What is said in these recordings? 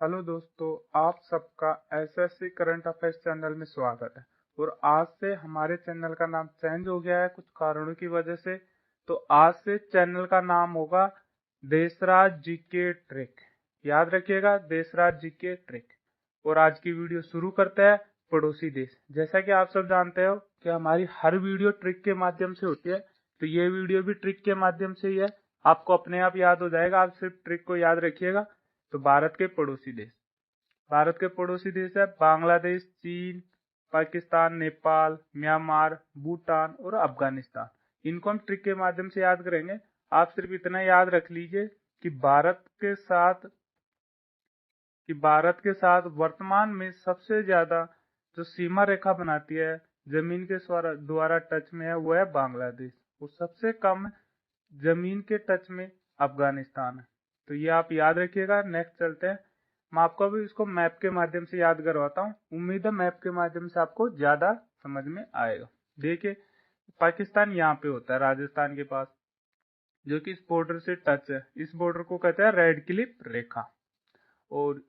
Hello दोस्तों, आप सबका एसएससी करंट अफेयर्स चैनल में स्वागत है। और आज से हमारे चैनल का नाम चेंज हो गया है कुछ कारणों की वजह से। तो आज से चैनल का नाम होगा देशराज जीके ट्रिक। याद रखिएगा, देशराज जीके ट्रिक। और आज की वीडियो शुरू करते हैं पड़ोसी देश। जैसा कि आप सब जानते हो कि हमारी हर वीडियो ट्रिक के माध्यम से होती है, तो ये वीडियो भी ट्रिक के माध्यम से ही है। आपको अपने आप याद हो जाएगा, आप सिर्फ ट्रिक को याद रखिएगा। तो भारत के पड़ोसी देश, भारत के पड़ोसी देश है बांग्लादेश, चीन, पाकिस्तान, नेपाल, म्यांमार, भूटान और अफगानिस्तान। इनको हम ट्रिक के माध्यम से याद करेंगे। आप सिर्फ इतना याद रख लीजिए कि भारत के साथ वर्तमान में सबसे ज्यादा जो सीमा रेखा बनाती है, जमीन के द्वारा टच में है, वो है बांग्लादेश। वो सबसे कम जमीन के टच में अफगानिस्तान है। तो ये आप याद रखिएगा। नेक्स्ट चलते हैं। मैं आपको अभी इसको मैप के माध्यम से याद करवाता हूँ। उम्मीद है मैप के माध्यम से आपको ज्यादा समझ में आएगा। देखिए, पाकिस्तान यहाँ पे होता है राजस्थान के पास, जो कि इस बॉर्डर से टच है। इस बॉर्डर को कहते हैं रेड क्लिफ रेखा। और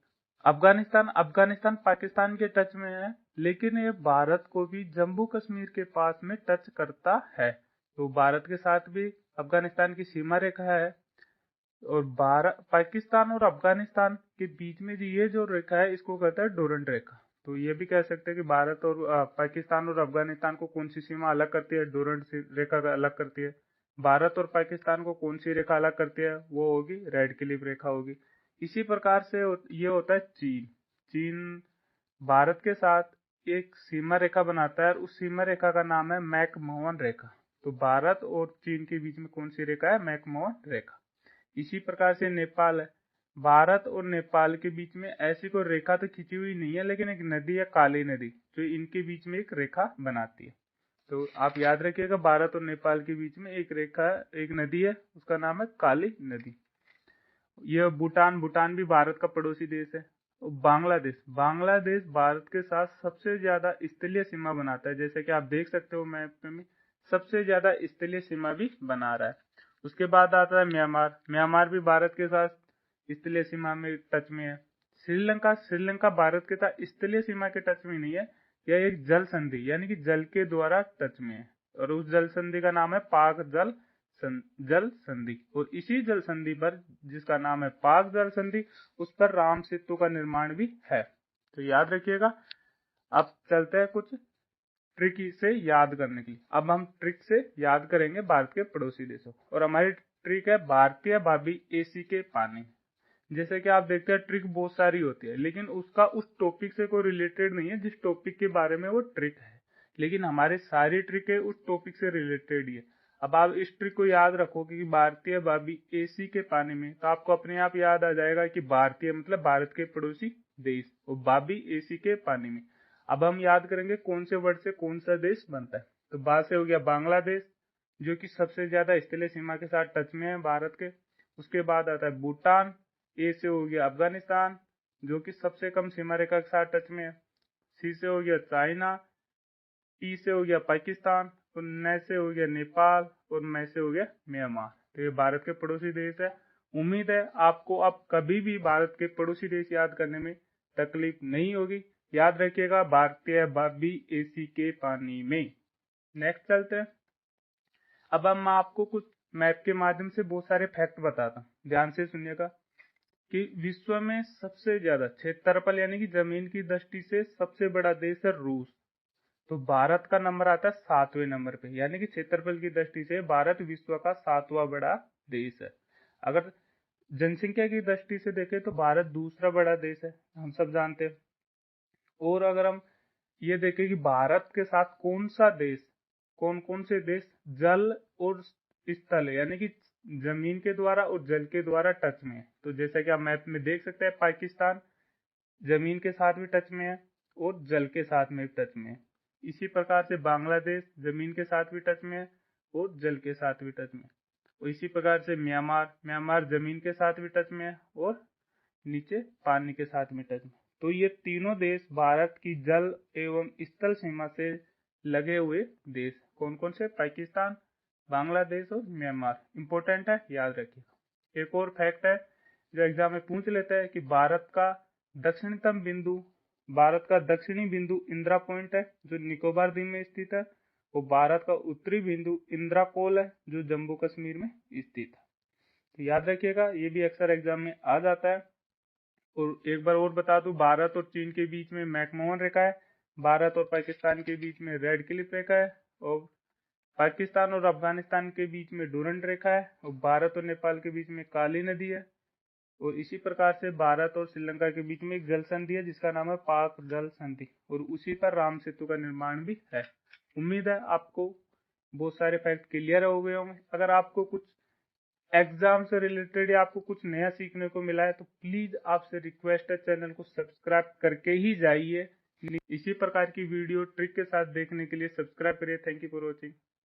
अफगानिस्तान पाकिस्तान के टच में है, लेकिन ये भारत को भी जम्मू कश्मीर के पास में टच करता है। तो भारत के साथ भी अफगानिस्तान की सीमा रेखा है। और पाकिस्तान और अफगानिस्तान के बीच में ये जो रेखा है, इसको कहता है डोरंड रेखा। तो ये भी कह सकते हैं कि भारत और पाकिस्तान और अफगानिस्तान को कौन सी सीमा अलग करती है, डोरंड रेखा का अलग करती है। भारत और पाकिस्तान को कौन सी रेखा अलग करती है, वो होगी रेड क्लिफ रेखा होगी। इसी प्रकार से ये होता है चीन। चीन भारत के साथ एक सीमा रेखा बनाता है, और उस सीमा रेखा का नाम है मैकमोहन रेखा। तो भारत और चीन के बीच में कौन सी रेखा है, मैकमोहन रेखा। इसी प्रकार से नेपाल है। भारत और नेपाल के बीच में ऐसी कोई रेखा तो खींची हुई नहीं है, लेकिन एक नदी है काली नदी, जो इनके बीच में एक रेखा बनाती है। तो आप याद रखिएगा, भारत और नेपाल के बीच में एक रेखा, एक नदी है, उसका नाम है काली नदी। यह भूटान भी भारत का पड़ोसी देश है। और बांग्लादेश भारत के साथ सबसे ज्यादा स्थलीय सीमा बनाता है। जैसे कि आप देख सकते हो मैप में, सबसे ज्यादा स्थलीय सीमा भी बना रहा है। उसके बाद आता है म्यांमार भी भारत के साथ स्थलीय सीमा में टच में है। श्रीलंका भारत के साथ स्थलीय सीमा के टच में नहीं है। यह एक जल संधि यानी कि जल के द्वारा टच में है, और उस जल संधि का नाम है पाक जल संधि। और इसी जल संधि पर, जिसका नाम है पाक जल संधि, उस पर राम सेतु का निर्माण भी है। तो याद रखिएगा। अब चलते हैं कुछ ट्रिक से याद करने के लिए। अब हम ट्रिक से याद करेंगे भारत के पड़ोसी देशों, और हमारी ट्रिक है भारतीय भाभी एसी के पानी। जैसे कि आप देखते हैं, ट्रिक बहुत सारी होती है, लेकिन उसका उस टॉपिक से कोई रिलेटेड नहीं है जिस टॉपिक के बारे में वो ट्रिक है। लेकिन हमारी सारी ट्रिक है उस टॉपिक से रिलेटेड ही है। अब आप इस ट्रिक को याद रखोगे कि भारतीय भाभी एसी के पानी में, तो आपको अपने आप याद आ जाएगा कि भारतीय मतलब भारत के पड़ोसी देश, और भाभी एसी के पानी में। अब हम याद करेंगे कौन से वर्ड से कौन सा देश बनता है। तो बात से हो गया बांग्लादेश, जो कि सबसे ज्यादा स्थलीय सीमा के साथ टच में है भारत के। उसके बाद आता है भूटान। ए से हो गया अफगानिस्तान, जो कि सबसे कम सीमा रेखा के साथ टच में है। सी से हो गया चाइना। पी से हो गया पाकिस्तान। और न से हो गया नेपाल। और मैं से हो गया म्यांमार। तो ये भारत के पड़ोसी देश है। उम्मीद है आपको अब कभी भी भारत के पड़ोसी देश याद करने में तकलीफ नहीं होगी। याद रखिएगा, भारतीय भाभी एसी के पानी में। नेक्स्ट चलते हैं। अब हम आपको कुछ मैप के माध्यम से बहुत सारे फैक्ट बताता हूँ, ध्यान से सुनिएगा। कि विश्व में सबसे ज्यादा क्षेत्रफल यानी कि जमीन की दृष्टि से सबसे बड़ा देश है रूस। तो भारत का नंबर आता है 7वें नंबर पे, यानी कि क्षेत्रफल की दृष्टि से भारत विश्व का 7वां बड़ा देश है। अगर जनसंख्या की दृष्टि से देखें तो भारत दूसरा बड़ा देश है, हम सब जानते हैं। और अगर हम ये देखें कि भारत के साथ कौन कौन से देश जल और स्थल यानी कि जमीन के द्वारा और जल के द्वारा टच में है, तो जैसा कि आप मैप में देख सकते हैं, पाकिस्तान जमीन के साथ भी टच में है और जल के साथ में भी टच में है। इसी प्रकार से बांग्लादेश जमीन के साथ भी टच में है और जल के साथ भी टच में है। और इसी प्रकार से म्यांमार जमीन के साथ भी टच में है और नीचे पानी के साथ में टच में। तो ये तीनों देश भारत की जल एवं स्थल सीमा से लगे हुए देश कौन कौन से, पाकिस्तान, बांग्लादेश और म्यांमार। इंपॉर्टेंट है, याद रखिए। एक और फैक्ट है जो एग्जाम में पूछ लेता है कि भारत का दक्षिणतम बिंदु, भारत का दक्षिणी बिंदु इंदिरा पॉइंट है जो निकोबार द्वीप में स्थित है, और भारत का उत्तरी बिंदु इंदिरा कोल है जो जम्मू कश्मीर में स्थित है। तो याद रखिएगा, ये भी अक्सर एग्जाम में आ जाता है। और एक बार और बता दूं, भारत और चीन के बीच में मैकमोहन रेखा है, भारत और पाकिस्तान के बीच में रेड क्लिफ रेखा है, और पाकिस्तान और अफगानिस्तान के बीच में डूरंड रेखा है, और भारत और नेपाल के बीच में काली नदी है। और इसी प्रकार से भारत और श्रीलंका के बीच में एक जल संधि है जिसका नाम है पाक जल संधि, और उसी पर राम सेतु का निर्माण भी है। उम्मीद है आपको बहुत सारे फैक्ट क्लियर हो गए होंगे। अगर आपको कुछ एग्जाम से रिलेटेड या आपको कुछ नया सीखने को मिला है तो प्लीज आपसे रिक्वेस्ट है, चैनल को सब्सक्राइब करके ही जाइए। इसी प्रकार की वीडियो ट्रिक के साथ देखने के लिए सब्सक्राइब करिए। Thank you for watching.